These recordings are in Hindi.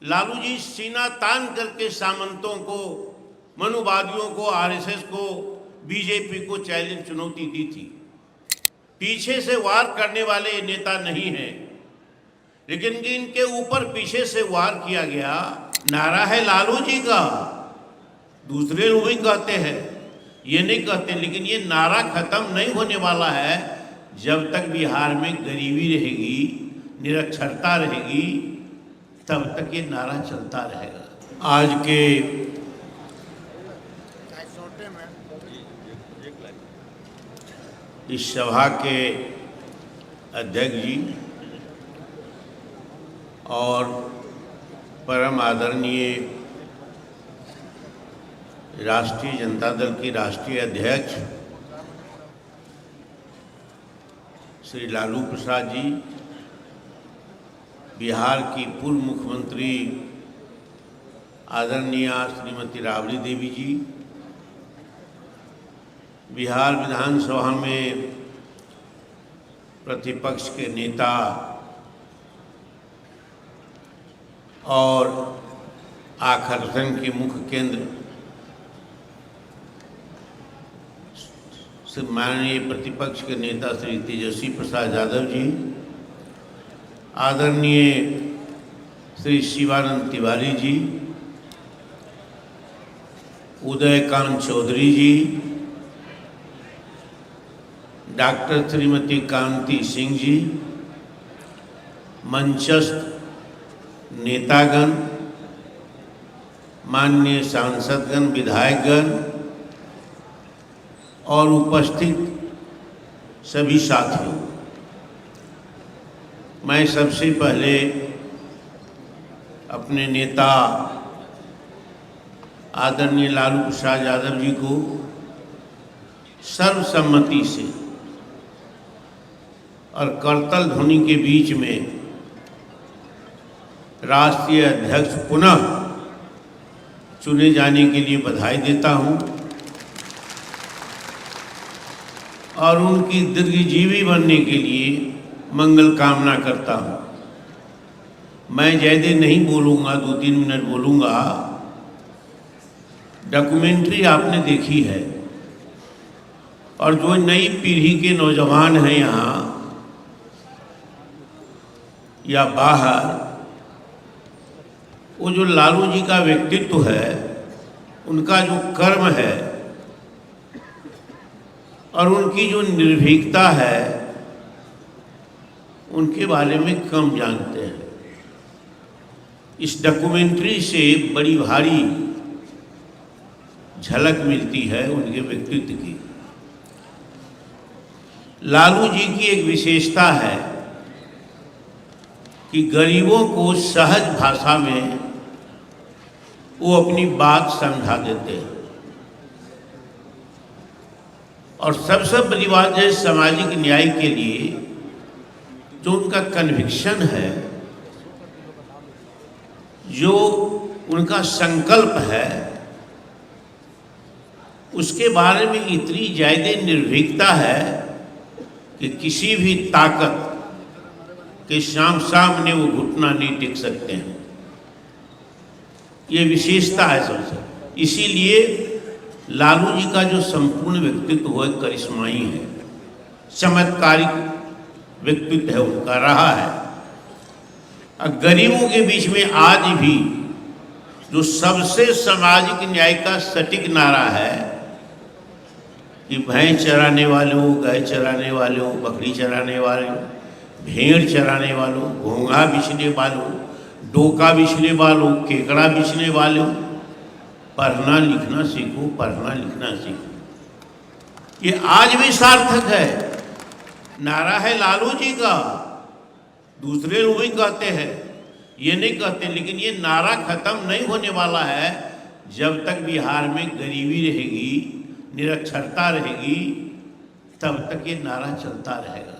लालू जी सीना तान करके सामंतों को, मनुवादियों को, आरएसएस को, बीजेपी को चैलेंज चुनौती दी थी। पीछे से वार करने वाले ये नेता नहीं हैं, लेकिन इनके ऊपर पीछे से वार किया गया। नारा है लालू जी का, दूसरे लोग भी कहते हैं, ये नहीं कहते, लेकिन ये नारा खत्म नहीं होने वाला है। जब तक बिहार में गरीबी रहेगी, निरक्षरता रहेगी, तब तक ये नारा चलता रहेगा। आज के इस सभा के अध्यक्ष जी और परम आदरणीय राष्ट्रीय जनता दल की राष्ट्रीय अध्यक्ष श्री लालू प्रसाद जी, बिहार की पूर्व मुख्यमंत्री आदरणीय श्रीमती राबड़ी देवी जी, बिहार विधानसभा में प्रतिपक्ष के नेता और आकर्षण के मुख्य केंद्र माननीय प्रतिपक्ष के नेता श्री तेजस्वी प्रसाद यादव जी, आदरणीय श्री शिवानंद तिवारी जी, उदयकांत चौधरी जी, डॉक्टर श्रीमती कांति सिंह जी, मंचस्थ नेतागण, माननीय सांसदगण, विधायकगण और उपस्थित सभी साथियों, मैं सबसे पहले अपने नेता आदरणीय लालू प्रसाद यादव जी को सर्वसम्मति से और करतल ध्वनि के बीच में राष्ट्रीय अध्यक्ष पुनः चुने जाने के लिए बधाई देता हूं और उनकी दीर्घजीवी बनने के लिए मंगल कामना करता हूं। मैं ज़्यादा नहीं बोलूँगा, 2-3 मिनट बोलूँगा। डॉक्यूमेंट्री आपने देखी है और जो नई पीढ़ी के नौजवान हैं यहाँ या बाहर, वो जो लालू जी का व्यक्तित्व है, उनका जो कर्म है और उनकी जो निर्भीकता है, उनके बारे में कम जानते हैं। इस डॉक्यूमेंट्री से बड़ी भारी झलक मिलती है उनके व्यक्तित्व की। लालू जी की एक विशेषता है कि गरीबों को सहज भाषा में वो अपनी बात समझा देते हैं और सबसे बड़ी बात है, सामाजिक न्याय के लिए जो उनका कन्विक्शन है, जो उनका संकल्प है, उसके बारे में इतनी ज़्यादा निर्भीकता है कि किसी भी ताकत के सामने वो घुटना नहीं टेक सकते हैं। ये विशेषता है सबसे। इसीलिए लालू जी का जो संपूर्ण व्यक्तित्व है करिश्माई है, चमत्कारिक व्यक्तित्व है उनका रहा है। और गरीबों के बीच में आज भी जो सबसे सामाजिक न्याय का सटीक नारा है कि भैंस चराने वालों, गाय चराने वालों, बकरी चराने वालों, भेड़ चराने वालों, घोंघा बिछने वालों, डोका बिछने वालों, केकड़ा बिछने वालों, पढ़ना लिखना सीखो, पढ़ना लिखना सीखो। ये आज भी सार्थक है, नारा है लालू जी का। दूसरे लोग भी कहते हैं, ये नहीं कहते, लेकिन ये नारा खत्म नहीं होने वाला है। जब तक बिहार में गरीबी रहेगी, निरक्षरता रहेगी, तब तक ये नारा चलता रहेगा।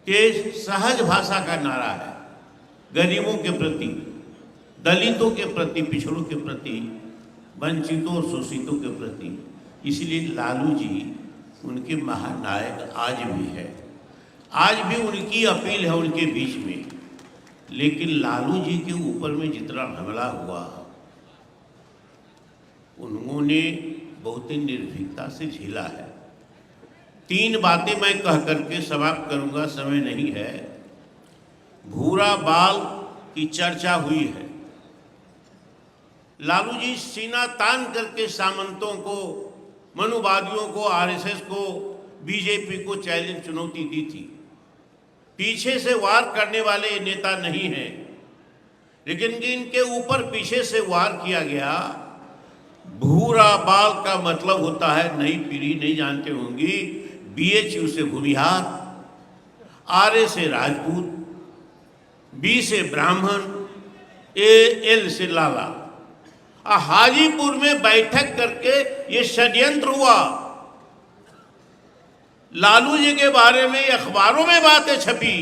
ये सहज भाषा का नारा है, गरीबों के प्रति, दलितों के प्रति, पिछड़ों के प्रति, वंचितों और शोषितों के प्रति। इसलिए लालू जी उनके महानायक आज भी है, आज भी उनकी अपील है उनके बीच में। लेकिन लालू जी के ऊपर में जितना हमला हुआ, उन्होंने बहुत ही निर्भीकता से झेला है। 3 बातें मैं कह करके समाप्त करूंगा, समय नहीं है। भूरा बाल की चर्चा हुई है। लालू जी सीना तान करके सामंतों को, मनुवादियों को, आरएसएस को, बीजेपी को चैलेंज चुनौती दी थी। पीछे से वार करने वाले नेता नहीं हैं, लेकिन इनके ऊपर पीछे से वार किया गया। भूरा बाल का मतलब होता है, नई पीढ़ी नहीं जानते होंगी, बीएचयू से भूमिहार, आरए से राजपूत, बी से ब्राह्मण, एल से लाला। हाजीपुर में बैठक करके ये षड्यंत्र हुआ। लालू जी के बारे में अखबारों में बातें छपी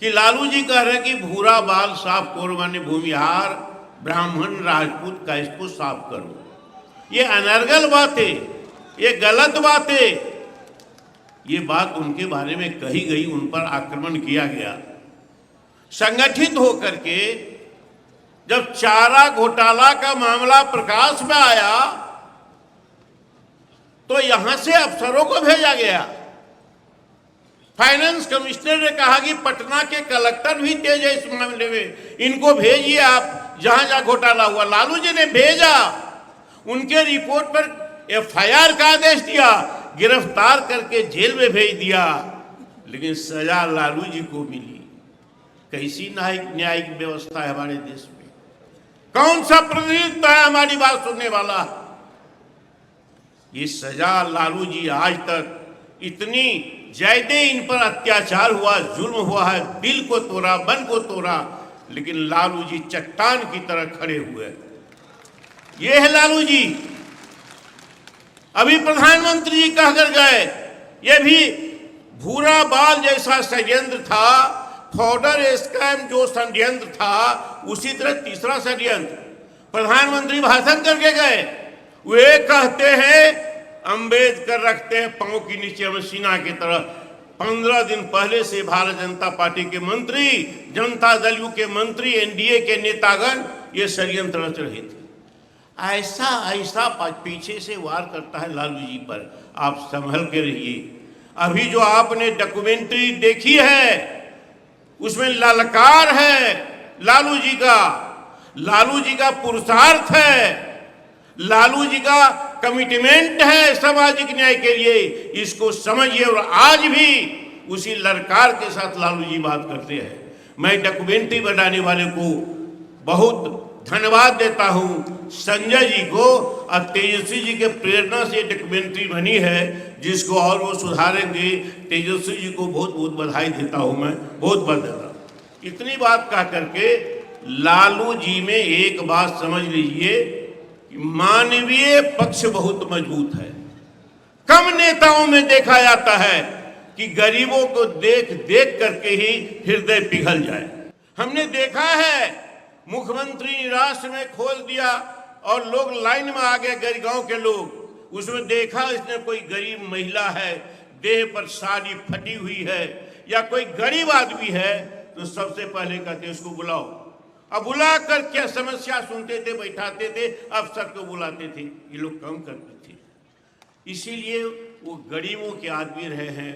कि लालू जी कह रहे कि भूरा बाल साफ करो, माने भूमिहार, ब्राह्मण, राजपूत का इसको साफ करो। ये अनर्गल बातें, ये गलत बातें, ये बात उनके बारे में कही गई, उन पर आक्रमण किया गया। संगठित होकर के जब चारा घोटाला का मामला प्रकाश में आया तो यहां से अफसरों को भेजा गया। फाइनेंस कमिश्नर ने कहा कि पटना के कलेक्टर भी तेज है इस मामले में, इनको भेजिए आप जहां जहां घोटाला हुआ। लालू जी ने भेजा, उनके रिपोर्ट पर एफआईआर का आदेश दिया, गिरफ्तार करके जेल में भेज दिया, लेकिन सजा लालू जी को मिली। कैसी न्यायिक व्यवस्था है हमारे देश में? कौन सा प्रतिनिधित्व है हमारी बात सुनने वाला? ये सजा लालू जी आज तक इतनी ज्यादा इन पर अत्याचार हुआ, जुल्म हुआ है, दिल को तोड़ा, मन को तोड़ा, लेकिन लालू जी चट्टान की तरह खड़े हुए। ये है लालू जी। अभी प्रधानमंत्री जी कहकर गए, ये भी भूरा बाल जैसा षड्यंत्र था, फॉर्डर स्कैम जो षड्यंत्र था, उसी तरह तीसरा षड्यंत्र। प्रधानमंत्री भाषण करके गए, वे कहते हैं अंबेडकर रखते हैं पांव के नीचे मसीना की तरह। 15 दिन पहले से भारतीय जनता पार्टी के मंत्री, जनता दल यू के मंत्री, एनडीए के नेतागण ये षड्यंत्र रच रहे थे। ऐसा ऐसा पीछे से वार करता है लालू जी पर, आप संभल के रहिए। अभी जो आपने डॉक्यूमेंट्री देखी है उसमें ललकार है लालू जी का, लालू जी का पुरुषार्थ है, लालू जी का कमिटमेंट है सामाजिक न्याय के लिए, इसको समझिए। और आज भी उसी ललकार के साथ लालू जी बात करते हैं। मैं डॉक्यूमेंट्री बनाने वाले को बहुत धन्यवाद देता हूं, संजय जी को और तेजस्वी जी के प्रेरणा से डॉक्यूमेंट्री बनी है, जिसको और वो सुधारेंगे। तेजस्वी जी को बहुत बहुत बधाई देता हूं, मैं बहुत बहुत देता हूं। इतनी बात कह करके लालू जी में एक बात समझ लीजिए, मानवीय पक्ष बहुत मजबूत है। कम नेताओं में देखा जाता है कि गरीबों को देख देख करके ही हृदय पिघल जाए। हमने देखा है मुख्यमंत्री निराश में खोल दिया और लोग लाइन में आ गए, गरीब गांव के लोग। उसमें देखा इसने कोई गरीब महिला है, देह पर साड़ी फटी हुई है, या कोई गरीब आदमी है, तो सबसे पहले कहते उसको बुलाओ। अब बुला कर क्या समस्या सुनते थे, बैठाते थे, अफसर को बुलाते थे, ये लोग कम करते थे। इसीलिए वो गरीबों के आदमी रहे हैं,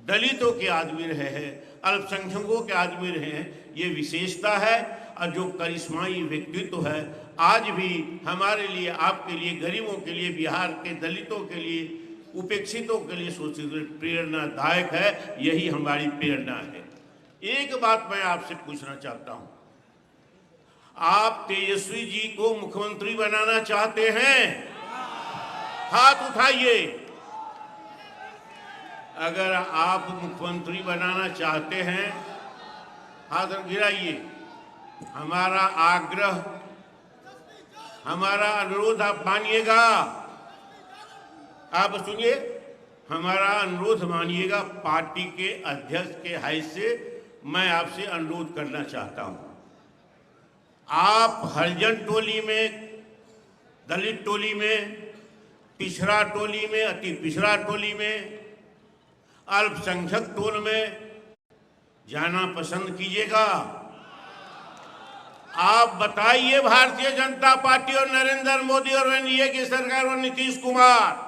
दलितों के आदमी रहे हैं, अल्पसंख्यकों के आदमी रहे हैं। ये विशेषता है और जो करिश्माई व्यक्तित्व है, आज भी हमारे लिए, आपके लिए, गरीबों के लिए, बिहार के दलितों के लिए, उपेक्षितों के लिए सोचित प्रेरणादायक है। यही हमारी प्रेरणा है। एक बात मैं आपसे पूछना चाहता हूं, आप तेजस्वी जी को मुख्यमंत्री बनाना चाहते हैं? हाथ उठाइए। अगर आप मुख्यमंत्री बनाना चाहते हैं, हाथ गिराइए। हमारा आग्रह, हमारा अनुरोध आप मानिएगा। आप सुनिए, हमारा अनुरोध मानिएगा। पार्टी के अध्यक्ष के हैसियत से मैं आपसे अनुरोध करना चाहता हूं, आप हरिजन टोली में, दलित टोली में, पिछड़ा टोली में, अति पिछड़ा टोली में, अल्पसंख्यक टोल में जाना पसंद कीजिएगा। आप बताइए, भारतीय जनता पार्टी और नरेंद्र मोदी और एनडीए की सरकार और नीतीश कुमार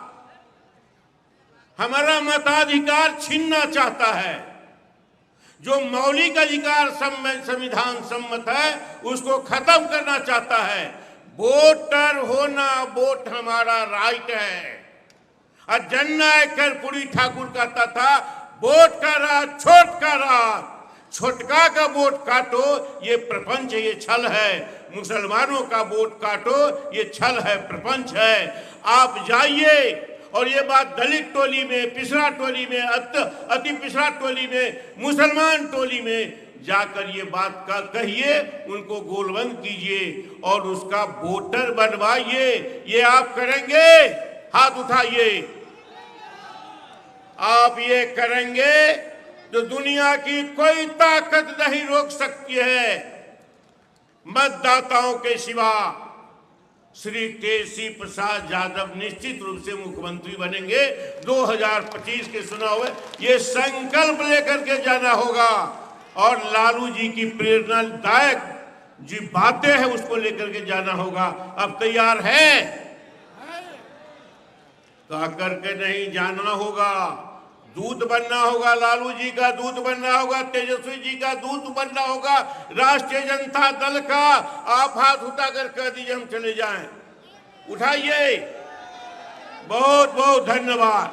हमारा मताधिकार छीनना चाहता है। जो मौलिक अधिकार संविधान सम्मत है उसको खत्म करना चाहता है। वोटर होना, वोट हमारा राइट है। और जननायक कर्पूरी ठाकुर कहता था, वोट का राज छोट का राज, छोटका का वोट काटो ये प्रपंच, ये छल है। मुसलमानों का वोट काटो ये छल है, प्रपंच है। आप जाइए और ये बात दलित टोली में, पिछड़ा टोली में, अति पिछड़ा टोली में, मुसलमान टोली में जाकर ये बात का कहिए, उनको गोलबंद कीजिए और उसका वोटर बनवाइए। ये आप करेंगे? हाथ उठाइए। आप ये करेंगे तो दुनिया की कोई ताकत नहीं रोक सकती है। मतदाताओं के सिवा श्री केसी प्रसाद यादव निश्चित रूप से मुख्यमंत्री बनेंगे। 2025 के चुनाव में ये संकल्प लेकर के जाना होगा और लालू जी की प्रेरणादायक जी बातें हैं उसको लेकर के जाना होगा। अब तैयार है? तो करके नहीं जाना होगा, दूत बनना होगा, लालू जी का दूत बनना होगा, तेजस्वी जी का दूत बनना होगा, राष्ट्रीय जनता दल का। आप हाथ उठाकर कह दीजिए हम चले जाएं। उठाइए। बहुत बहुत धन्यवाद।